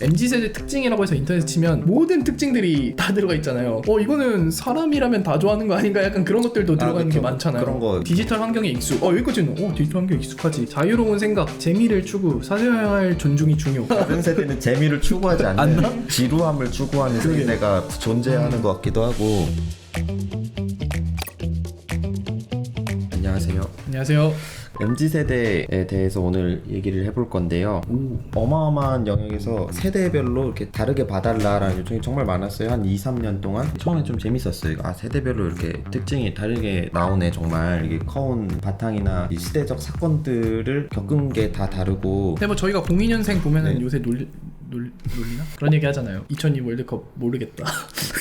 MZ세대 특징이라고 해서 인터넷에 치면 모든 특징들이 다 들어가 있잖아요. 이거는 사람이라면 다 좋아하는 거 아닌가, 약간 그런 것들도 들어가 있는 게 많잖아요. 그런 거. 디지털 환경에 여기까지는 디지털 환경에 익숙하지. 자유로운 생각, 재미를 추구, 사회화할 존중이 중요. 다른 세대는 재미를 추구하지 않는 지루함을 추구하는 세대가 존재하는 것 같기도 하고. 안녕하세요. 안녕하세요. MZ세대에 대해서 오늘 얘기를 해볼 건데요. 어마어마한 영역에서 세대별로 이렇게 다르게 봐달라라는 요청이 정말 많았어요. 한 2-3년 동안. 처음에 좀 재밌었어요. 세대별로 이렇게 특징이 다르게 나오네. 정말 이게 커온 바탕이나 이 시대적 사건들을 겪은 게 다 다르고. 근데 뭐 저희가 02년생 보면은 네. 요새 놀리나? 그런 얘기 하잖아요. 2002 월드컵 모르겠다.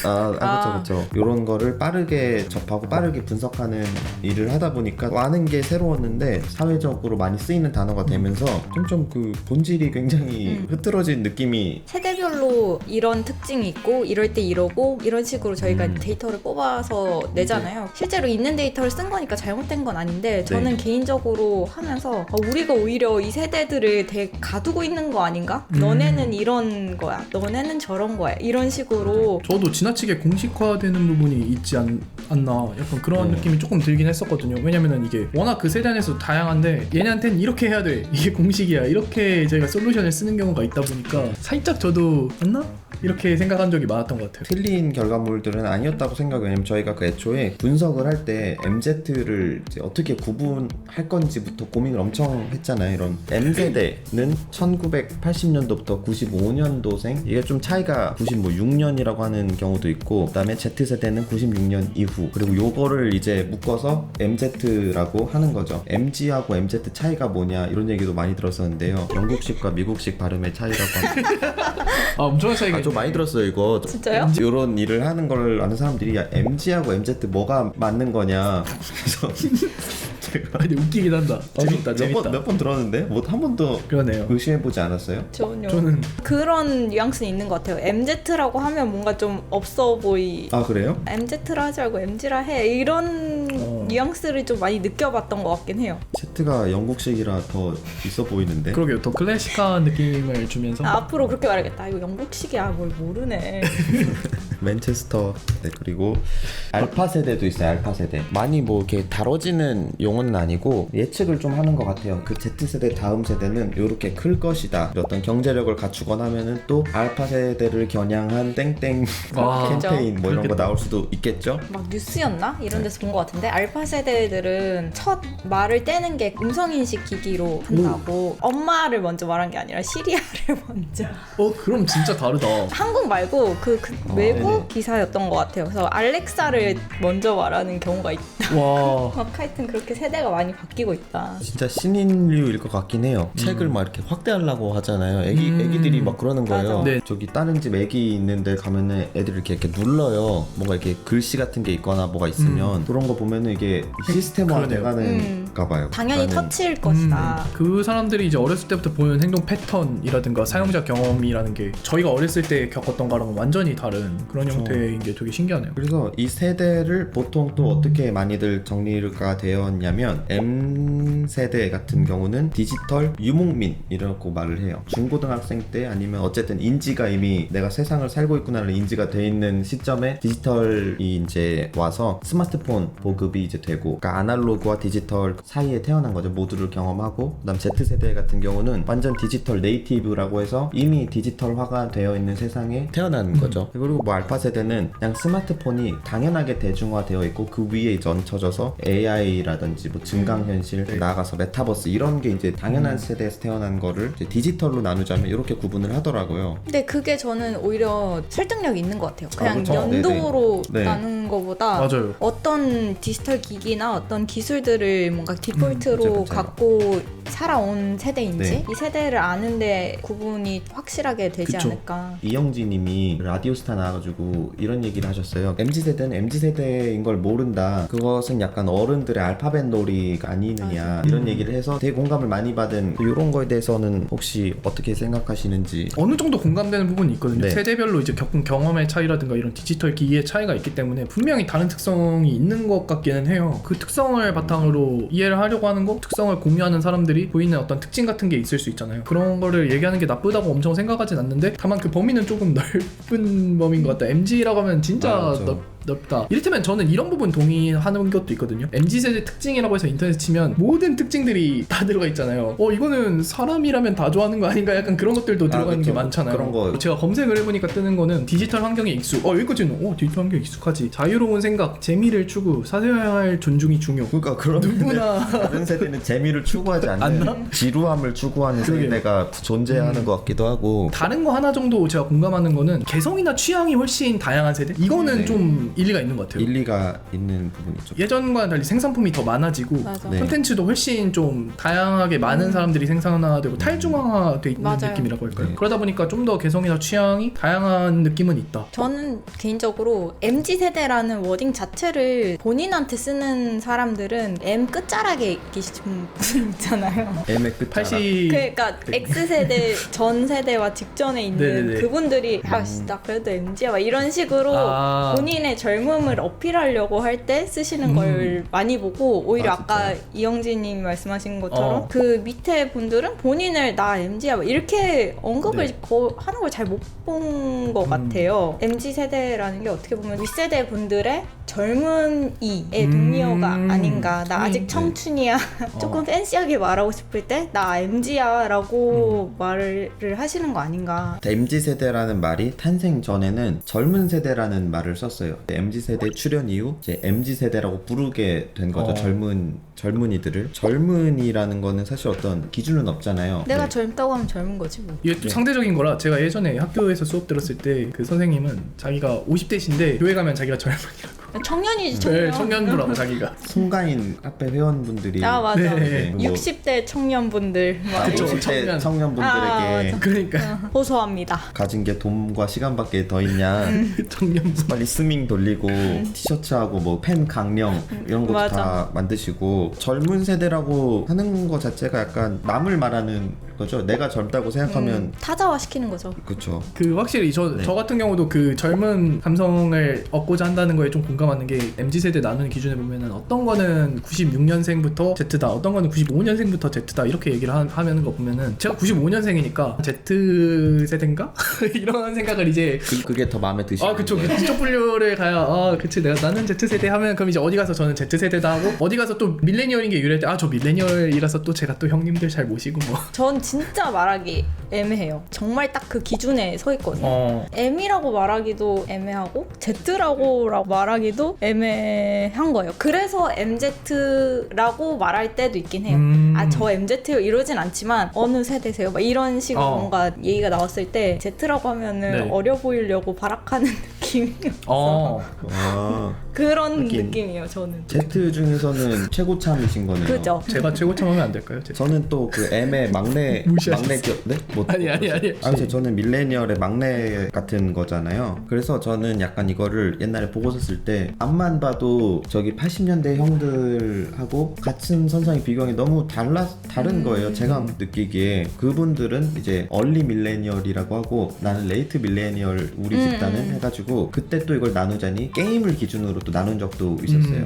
그렇죠. 이런 거를 빠르게 접하고 빠르게 분석하는 일을 하다 보니까 많은 게 새로웠는데 사회적으로 많이 쓰이는 단어가 되면서 점점 그 본질이 굉장히 흐트러진 느낌이. 세대별로 이런 특징이 있고 이럴 때 이러고 이런 식으로 저희가 데이터를 뽑아서 내잖아요. 실제로 있는 데이터를 쓴 거니까 잘못된 건 아닌데 저는 개인적으로 하면서 우리가 오히려 이 세대들을 되게 가두고 있는 거 아닌가? 너네는 이런 거야, 너네는 저런 거야, 이런 식으로. 저도 지나치게 공식화되는 부분이 있지 않나, 약간 그런 느낌이 조금 들긴 했었거든요. 왜냐면은 이게 워낙 그 세대 안에서 다양한데 얘네한테는 이렇게 해야 돼, 이게 공식이야, 이렇게 저희가 솔루션을 쓰는 경우가 있다 보니까 살짝 저도 맞나? 이렇게 생각한 적이 많았던 것 같아요. 틀린 결과물들은 아니었다고 생각해요. 왜냐면 저희가 그 애초에 분석을 할 때 MZ를 이제 어떻게 구분할 건지부터 고민을 엄청 했잖아요. 이런 M세대는 1980년도부터 95년도생, 이게 좀 차이가 96년이라고 하는 경우도 있고, 그 다음에 Z세대는 96년 이후, 그리고 요거를 이제 묶어서 MZ라고 하는 거죠. MG하고 MZ 차이가 뭐냐 이런 얘기도 많이 들었었는데요. 영국식과 미국식 발음의 차이라고 합니다. 엄청난 차이가 좀 많이 들었어요 이거. 진짜요? 이런 일을 하는 걸 아는 사람들이 야, MG하고 MZ 뭐가 맞는 거냐. 그래서 근데 웃기긴 한다. 재밌다. 몇 번 들었는데 뭐 한 번도 그러네요. 의심해보지 않았어요? 저는 그런 뉘앙스는 있는 것 같아요. MZ라고 하면 뭔가 좀 없어 보이. 그래요? MZ라 하지 말고 MG라 해, 이런 뉘앙스를 좀 많이 느껴봤던 것 같긴 해요. Z가 영국식이라 더 있어 보이는데. 그러게요. 더 클래식한 느낌을 주면서. 앞으로 그렇게 말하겠다. 이거 영국식이야, 뭘 모르네. 맨체스터. 네, 그리고 알파 세대도 있어요. 알파 세대. 많이 뭐 이렇게 다뤄지는 용어는 아니고 예측을 좀 하는 것 같아요. 그 Z세대 다음 세대는 이렇게 클 것이다. 어떤 경제력을 갖추거나 하면은 또 알파 세대를 겨냥한 땡땡 캠페인 뭐 이런 거 나올 수도 있겠죠. 막 뉴스였나? 이런 데서 본 것 같은데 알파 세대들은 첫 말을 떼는 게 음성인식 기기로 한다고. 엄마를 먼저 말한 게 아니라 시리아를 먼저. 그럼 진짜 다르다. 한국 말고 그 외국 기사였던 것 같아요. 그래서 알렉사를 먼저 말하는 경우가 있다. 와. 막 하여튼 그렇게 세대가 많이 바뀌고 있다. 진짜 신인류일 것 같긴 해요. 책을 막 이렇게 확대하려고 하잖아요. 애기들이 막 그러는 거예요. 맞아. 네. 저기 다른 집 애기 있는데 가면은 애들이 이렇게 눌러요. 뭔가 이렇게 글씨 같은 게 있거나 뭐가 있으면 그런 거 보면은 이게 시스템화 돼가는가 봐요. 당연히 나는 터치일 것이다. 그 사람들이 이제 어렸을 때부터 보는 행동 패턴이라든가 사용자 경험이라는 게 저희가 어렸을 때 겪었던 거랑은 완전히 다른 그런 형태인 게 되게 신기하네요. 그래서 이 세대를 보통 또 어떻게 많이들 정리가 되었냐면 M세대 같은 경우는 디지털 유목민이라고 말을 해요. 중고등학생 때 아니면 어쨌든 인지가 이미 내가 세상을 살고 있구나를 인지가 돼 있는 시점에 디지털이 이제 와서 스마트폰 보급이 이제 되고, 그러니까 아날로그와 디지털 사이에 태어난 거죠. 모두를 경험하고, 그다음 Z세대 같은 경우는 완전 디지털 네이티브라고 해서 이미 디지털화가 되어 있는 세상에 태어난 거죠. 그리고 뭐 알파 세대는 그냥 스마트폰이 당연하게 대중화되어 있고 그 위에 이제 얹혀져서 AI라든지 뭐 증강현실, 나아가서 메타버스 이런 게 이제 당연한 세대에서 태어난 거를 이제 디지털로 나누자면 이렇게 구분을 하더라고요. 근데 그게 저는 오히려 설득력이 있는 것 같아요. 그냥 그렇죠. 연도로 네네. 나누는 것보다 맞아요. 어떤 디지털 기기나 어떤 기술들을 뭔가 디폴트로 맞아요. 갖고 살아온 세대인지 네. 이 세대를 아는데 구분이 확실하게 되지 그쵸. 않을까. 이영지 님이 라디오스타 나와가지고 이런 얘기를 하셨어요. MZ세대는 MZ세대인 걸 모른다. 그것은 약간 어른들의 알파벳 놀이가 아니느냐 이런 얘기를 해서 되게 공감을 많이 받은, 이런 거에 대해서는 혹시 어떻게 생각하시는지. 어느 정도 공감되는 부분이 있거든요. 네. 세대별로 이제 겪은 경험의 차이라든가 이런 디지털 기기의 차이가 있기 때문에 분명히 분명히 다른 특성이 있는 것 같기는 해요. 그 특성을 바탕으로 이해를 하려고 하는 거, 특성을 공유하는 사람들이 보이는 어떤 특징 같은 게 있을 수 있잖아요. 그런 거를 얘기하는 게 나쁘다고 엄청 생각하진 않는데 다만 그 범위는 조금 넓은 범위인 것 같다. MG라고 하면 진짜 넓다. 이를테면 저는 이런 부분 동의하는 것도 있거든요. MZ세대 특징이라고 해서 인터넷에 치면 모든 특징들이 다 들어가 있잖아요. 이거는 사람이라면 다 좋아하는 거 아닌가? 약간 그런 것들도 들어가 있는 게 많잖아요. 그런 거 제가 검색을 해보니까 뜨는 거는 디지털 환경에 여기까지는 디지털 환경에 익숙하지. 자유로운 생각, 재미를 추구, 사회화의 존중이 중요. 그러니까 그런 누구나 다른 세대는 재미를 추구하지 않는 지루함을 추구하는 세대가 존재하는 것 같기도 하고. 다른 거 하나 정도 제가 공감하는 거는 개성이나 취향이 훨씬 다양한 세대? 이거는 네. 좀 일리가 있는 것 같아요. 일리가 있는 부분이죠. 예전과는 달리 생산품이 더 많아지고 맞아. 네. 콘텐츠도 훨씬 좀 다양하게 많은 사람들이 생산화되고 탈중화돼 있는 맞아요. 느낌이라고 할까요? 네. 그러다 보니까 좀 더 개성이나 취향이 다양한 느낌은 있다. 저는 개인적으로 MZ세대라는 워딩 자체를 본인한테 쓰는 사람들은 M 끝자락에 계신 분 있잖아요. M의 끝 80 그러니까 X세대 전 세대와 직전에 있는 네네네. 그분들이 나 그래도 MZ야 막 이런 식으로 본인의 젊음을 어필하려고 할 때 쓰시는 걸 많이 보고 오히려 아까 이영진님이 말씀하신 것처럼 그 밑에 분들은 본인을 나 MZ야 막 이렇게 언급을 네. 하는 걸 잘 못 본 것 같아요. MZ세대라는 게 어떻게 보면 윗세대 분들의 젊은이의 동료가 아닌가. 나 아직 청춘이야. 조금 팬시하게 말하고 싶을 때 나 MZ야 라고 말을 하시는 거 아닌가. MZ세대라는 말이 탄생 전에는 젊은 세대라는 말을 썼어요. MZ세대 출현 이후 이제 MZ세대라고 부르게 된 거죠. 젊은이들을. 젊은이라는 거는 사실 어떤 기준은 없잖아요. 내가 네. 젊다고 하면 젊은 거지 뭐. 이게 또 상대적인 거라 제가 예전에 학교에서 수업 들었을 때 그 선생님은 자기가 50대신데 교회 가면 자기가 젊은이라고. 청년이지 청년. 네, 청년부라고 자기가. 송가인 카페 회원분들이 맞아. 네. 뭐 60대 청년분들 막 그쵸, 50대 청년. 청년분들에게 맞아. 그러니까 호소합니다. 가진 게 돈과 시간밖에 더 있냐. 청년부. 빨리 스밍 돌리고 티셔츠하고 뭐 펜 강령 이런 것도 맞아. 다 만드시고 젊은 세대라고 하는 거 자체가 약간 남을 말하는 거죠. 내가 젊다고 생각하면 타자화 시키는 거죠. 그렇죠. 그 확실히 저 같은 경우도 그 젊은 감성을 얻고자 한다는 거에 좀 공감하는 게 MZ세대 나누는 기준에 보면은 어떤 거는 96년생부터 Z다, 어떤 거는 95년생부터 Z다 이렇게 얘기를 하는 거 보면은 제가 95년생이니까 Z세대인가? 이런 생각을 이제 그게 더 마음에 드시는 그쵸. 거예요? 그쪽 분류를 가야 그치 나는 Z세대 하면 그럼 이제 어디 가서 저는 Z세대다 하고 어디 가서 또 밀레니얼인 게 유래할 때 저 밀레니얼이라서 또 제가 또 형님들 잘 모시고 뭐 전 진짜 말하기 애매해요. 정말 딱 그 기준에 서 있거든요. M이라고 말하기도 애매하고 Z라고 말하기도 애매한 거예요. 그래서 MZ라고 말할 때도 있긴 해요. 저 MZ요 이러진 않지만 어느 세대세요? 막 이런 식으로 뭔가 얘기가 나왔을 때 Z라고 하면은 어려 보이려고 발악하는 느낌이었어. 그런 하긴. 느낌이에요. 저는. Z 중에서는 최고참이신 거네요. 그죠? 제가 최고참 하면 안 될까요? 저는 또 그 M의 막내 기업 네? 아니. 그래서 저는 밀레니얼의 막내 같은 거잖아요. 그래서 저는 약간 이거를 옛날에 보고 썼을 때 앞만 봐도 저기 80년대 형들하고 같은 선상에 비교하기 너무 다른 거예요. 제가 느끼기에 그분들은 이제 얼리 밀레니얼이라고 하고 나는 레이트 밀레니얼 우리 집단은 해가지고 그때 또 이걸 나누자니 게임을 기준으로 또 나눈 적도 있었어요.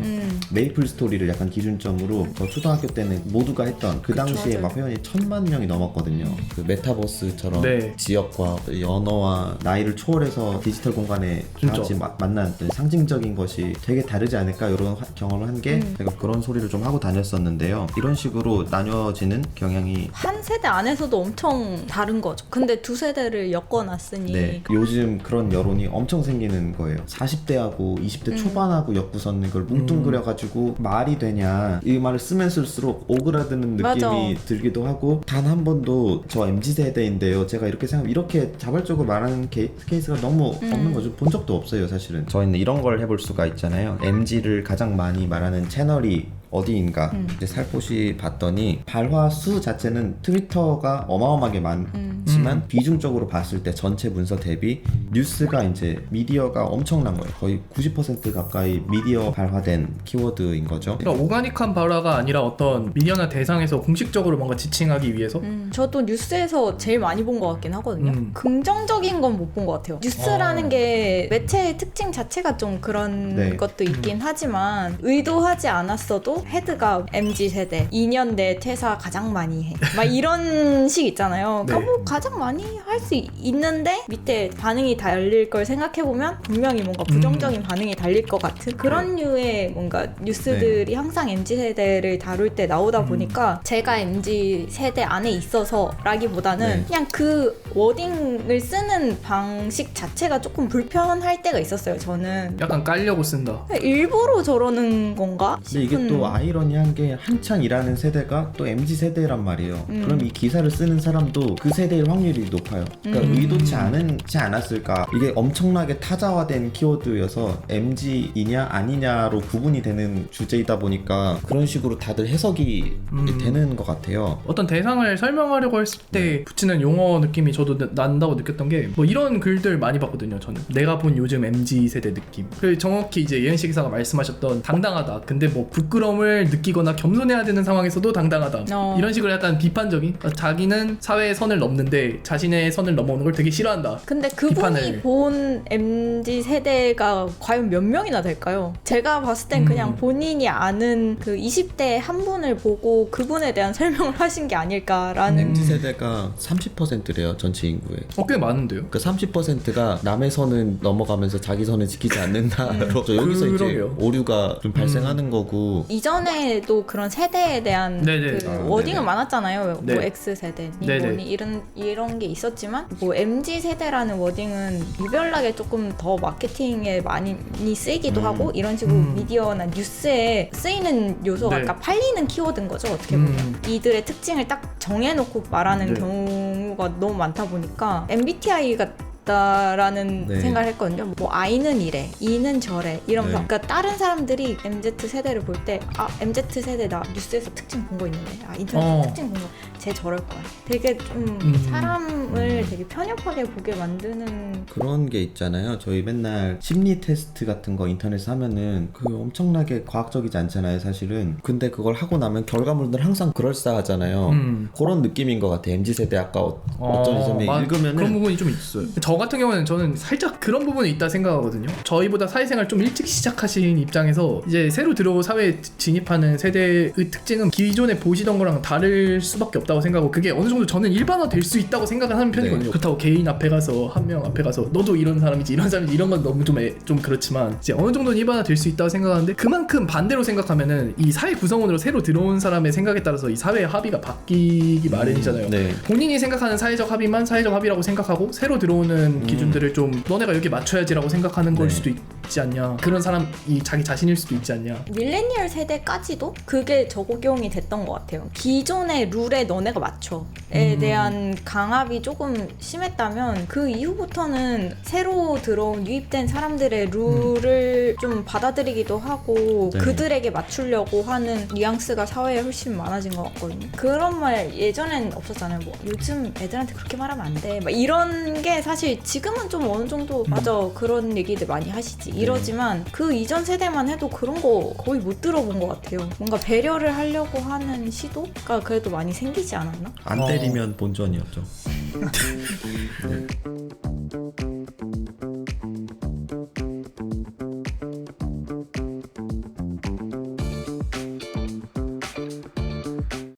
메이플 스토리를 약간 기준점으로 저 초등학교 때는 모두가 했던 그 당시에 맞아요. 막 회원이 1000만 명이 넘었거든요. 그 메타버스처럼 네. 지역과 언어와 나이를 초월해서 디지털 공간에 진짜. 같이 만난 상징적인 것이 되게 다르지 않을까 이런 경험을 한 게 제가 그런 소리를 좀 하고 다녔었는데요. 이런 식으로 나뉘어지는 경향이 한 세대 안에서도 엄청 다른 거죠. 근데 두 세대를 엮어놨으니 네, 요즘 그런 여론이 엄청 생기는 거예요. 40대하고 20대 초반하고 엮고서는 걸 뭉뚱그려가지고 말이 되냐 이 말을 쓰면 쓸수록 오그라드는 느낌이 맞아. 들기도 하고 단 한 번도 저 MZ세대인데요 제가 이렇게 생각하면 이렇게 자발적으로 말하는 케이스가 너무 없는 거죠. 본 적도 없어요 사실은. 저희는 이런 걸 해볼 수가 있잖아요. MZ를 가장 많이 말하는 채널이 어디인가 이제 살포시 봤더니 발화 수 자체는 트위터가 어마어마하게 많지만 비중적으로 봤을 때 전체 문서 대비 뉴스가 이제 미디어가 엄청난 거예요. 거의 90% 가까이 미디어 발화된 키워드인 거죠. 그러니까 오가닉한 발화가 아니라 어떤 미디어나 대상에서 공식적으로 뭔가 지칭하기 위해서 저도 뉴스에서 제일 많이 본 것 같긴 하거든요. 긍정적인 건 못 본 것 같아요. 뉴스라는 게 매체의 특징 자체가 좀 그런 네. 것도 있긴 하지만 의도하지 않았어도 헤드가 MZ세대 2년 내 퇴사 가장 많이 해 막 이런 식 있잖아요. 그러니까 네. 뭐 가장 많이 할 수 있는데 밑에 반응이 달릴 걸 생각해보면 분명히 뭔가 부정적인 반응이 달릴 것 같은 그런 류의 뭔가 뉴스들이 항상 MZ세대를 다룰 때 나오다 보니까 제가 MZ세대 안에 있어서 라기보다는 네. 그냥 그 워딩을 쓰는 방식 자체가 조금 불편할 때가 있었어요. 저는 약간 깔려고 쓴다. 일부러 저러는 건가 근데 이게 싶은. 또 아이러니한 게 한창 일하는 세대가 또 MZ 세대란 말이에요. 그럼 이 기사를 쓰는 사람도 그 세대일 확률이 높아요. 그러니까 의도치 않았을까? 이게 엄청나게 타자화된 키워드여서 MZ이냐 아니냐로 구분이 되는 주제이다 보니까 그런 식으로 다들 해석이 되는 것 같아요. 어떤 대상을 설명하려고 했을 때 붙이는 용어 느낌이 저도 난다고 느꼈던 게 뭐 이런 글들 많이 봤거든요. 저는 내가 본 요즘 MZ세대 느낌. 그 정확히 이제 예은씨 기사가 말씀하셨던 당당하다. 근데 뭐 부끄러움을 느끼거나 겸손해야 되는 상황에서도 당당하다. 이런 식으로 약간 비판적인, 그러니까 자기는 사회의 선을 넘는데 자신의 선을 넘어오는 걸 되게 싫어한다. 근데 그분이 비판을. 본 MZ 세대가 과연 몇 명이나 될까요? 제가 봤을 땐 그냥 본인이 아는 그 20대 한 분을 보고 그분에 대한 설명을 하신 게 아닐까라는. MZ 세대가 30%래요 전체 인구의. 꽤 많은데요. 그 30%가 남의 선은 넘어가면서 자기 선을 지키지 않는다로 여기서 이제 그러게요. 오류가 좀 발생하는 거고. 이전에도 그런 세대에 대한 네네. 그 아, 워딩은 네네. 많았잖아요. 네. 뭐 X세대니 네네. 뭐니 이런 게 있었지만 뭐 MZ세대라는 워딩은 유별나게 조금 더 마케팅에 많이 쓰이기도 하고 이런 식으로 미디어나 뉴스에 쓰이는 요소가 네. 그러니까 팔리는 키워드인 거죠. 어떻게 보면 이들의 특징을 딱 정해놓고 말하는 네. 경우가 너무 많다 보니까 MBTI 같다라는 네. 생각을 했거든요. 뭐 I는 이래, E는 저래 이러면서 네. 그러니까 다른 사람들이 MZ 세대를 볼 때 아 MZ 세대 나 뉴스에서 특징 본 거 있는데 아 인터넷에서 특징 본 거 쟤 저럴 거야. 되게 좀 사람을 되게 편협하게 보게 만드는. 그런 게 있잖아요. 저희 맨날 심리 테스트 같은 거 인터넷에 하면은 그 엄청나게 과학적이지 않잖아요, 사실은. 근데 그걸 하고 나면 결과물들 항상 그럴싸하잖아요. 그런 느낌인 것 같아요. MZ세대 아까 어쩐 점에 읽으면은 그런 부분이 좀 있어요. 저 같은 경우는 저는 살짝 그런 부분이 있다 생각하거든요. 저희보다 사회생활 좀 일찍 시작하신 입장에서 이제 새로 들어오고 사회에 진입하는 세대의 특징은 기존에 보시던 거랑 다를 수밖에 없다고 생각하고 그게 어느 정도 저는 일반화 될 수 있다고 생각을 하는 편이거든요. 네. 그렇다고 개인 앞에 가서 한 명 앞에 가서 너도 이런 사람이지 이런 사람이지 이런 건 너무 좀 그렇지만 이제 어느 정도는 일반화 될 수 있다고 생각하는데 그만큼 반대로 생각하면은 이 사회 구성원으로 새로 들어온 사람의 생각에 따라서 이 사회의 합의가 바뀌기 마련이잖아요. 네. 본인이 생각하는 사회적 합의만 사회적 합의라고 생각하고 새로 들어오는 기준들을 좀 너네가 여기 맞춰야지라고 생각하는 걸 네. 수도 있지 않냐. 그런 사람이 자기 자신일 수도 있지 않냐. 밀레니얼 세대까지도 그게 적용이 됐던 것 같아요. 기존의 룰에 너네가 맞춰에 대한 강압이 조금 심했다면 그 이후부터는 새로 들어온 유입된 사람들의 룰을 좀 받아들이기도 하고 네. 그들에게 맞추려고 하는 뉘앙스가 사회에 훨씬 많아진 것 같거든요. 그런 말 예전엔 없었잖아요. 뭐 요즘 애들한테 그렇게 말하면 안 돼. 막 이런 게 사실 지금은 좀 어느 정도 맞아 그런 얘기들 많이 하시지. 이러지만 그 이전 세대만 해도 그런 거 거의 못 들어본 것 같아요. 뭔가 배려를 하려고 하는 시도가 그래도 많이 생기지 않았나? 안 때리면 본전이었죠. 네.